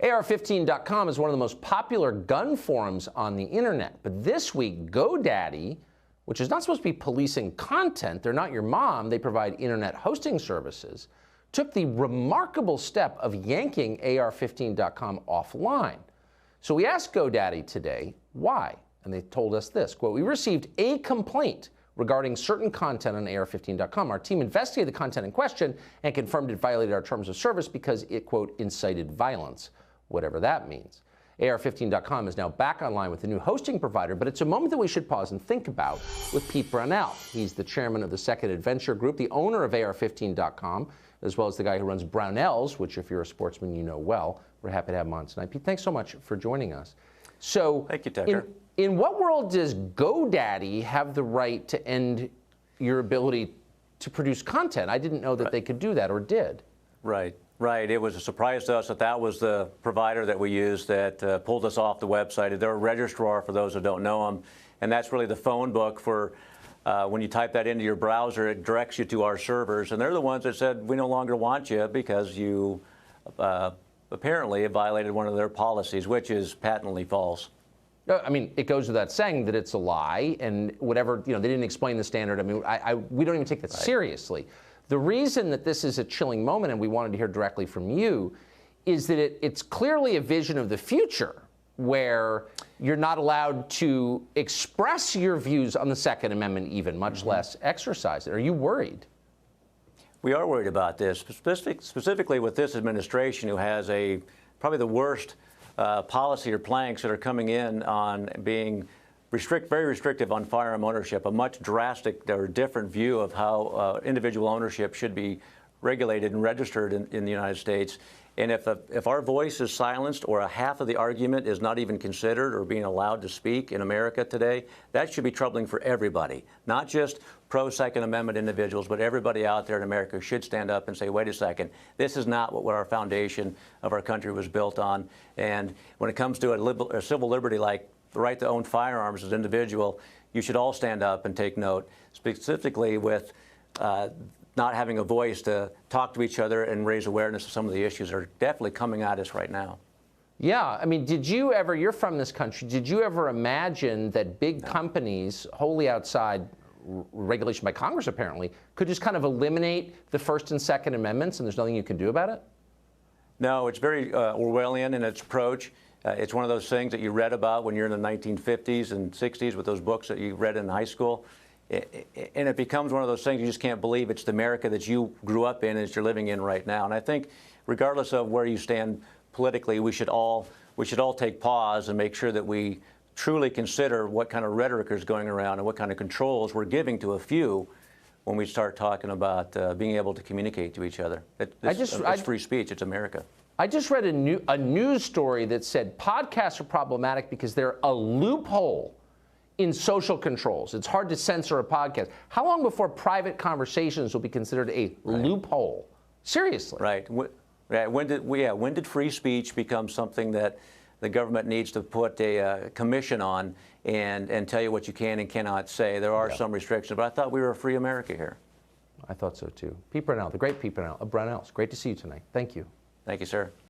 AR15.com is one of the most popular gun forums on the internet. But this week, GoDaddy, which is not supposed to be policing content, they're not your mom, they provide internet hosting services, took the remarkable step of yanking AR15.com offline. So we asked GoDaddy today why, and they told us this, quote, "We received a complaint regarding certain content on AR15.com. Our team investigated the content in question and confirmed it violated our terms of service because it, quote, incited violence," whatever that means. AR15.com is now back online with a new hosting provider, but it's a moment that we should pause and think about with Pete Brownell. He's the chairman of the Second Adventure Group, the owner of AR15.com, as well as the guy who runs Brownell's, which if you're a sportsman, you know well. We're happy to have him on tonight. Pete, thanks so much for joining us. So, thank you, Tucker. In what world does GoDaddy have the right to end your ability to produce content? I didn't know that they could do that, or did. Right. It was a surprise to us that that was the provider that we used that pulled us off the website. They're a registrar, for those who don't know them, and that's really the phone book for when you type that into your browser, it directs you to our servers, and they're the ones that said, we no longer want you because you apparently have violated one of their policies, which is patently false. I mean, it goes without saying that it's a lie, and whatever, they didn't explain the standard. I mean, we don't even take that seriously. The reason that this is a chilling moment, and we wanted to hear directly from you, is that it's clearly a vision of the future where you're not allowed to express your views on the Second Amendment even, much less exercise it. Are you worried? We are worried about this, specifically with this administration, who has probably the worst policy or planks that are coming in on being very restrictive on firearm ownership, a much drastic or different view of how individual ownership should be regulated and registered in the United States. And if our voice is silenced or a half of the argument is not even considered or being allowed to speak in America today, that should be troubling for everybody, not just pro-Second Amendment individuals, but everybody out there in America should stand up and say, wait a second, this is not what our foundation of our country was built on. And when it comes to a civil liberty like the right to own firearms as an individual, you should all stand up and take note, specifically with not having a voice to talk to each other and raise awareness of some of the issues that are definitely coming at us right now. Yeah, I mean, did you ever, you're from this country, did you ever imagine that big companies, wholly outside regulation by Congress apparently, could just kind of eliminate the First and Second Amendments and there's nothing you can do about it? No, it's very Orwellian in its approach. It's one of those things that you read about when you're in the 1950s and 60s with those books that you read in high school. And it becomes one of those things you just can't believe it's the America that you grew up in and that you're living in right now. And I think regardless of where you stand politically, we should all take pause and make sure that we truly consider what kind of rhetoric is going around and what kind of controls we're giving to a few when we start talking about being able to communicate to each other. It's free speech. It's America. I just read a news story that said podcasts are problematic because they're a loophole in social controls. It's hard to censor a podcast. How long before private conversations will be considered a loophole? Seriously. Right. When did free speech become something that the government needs to put a commission on and tell you what you can and cannot say? There are some restrictions, but I thought we were a free America here. I thought so too. Pete Brownell, the great Pete Brownell of Brownell's. Great to see you tonight. Thank you. Thank you, sir.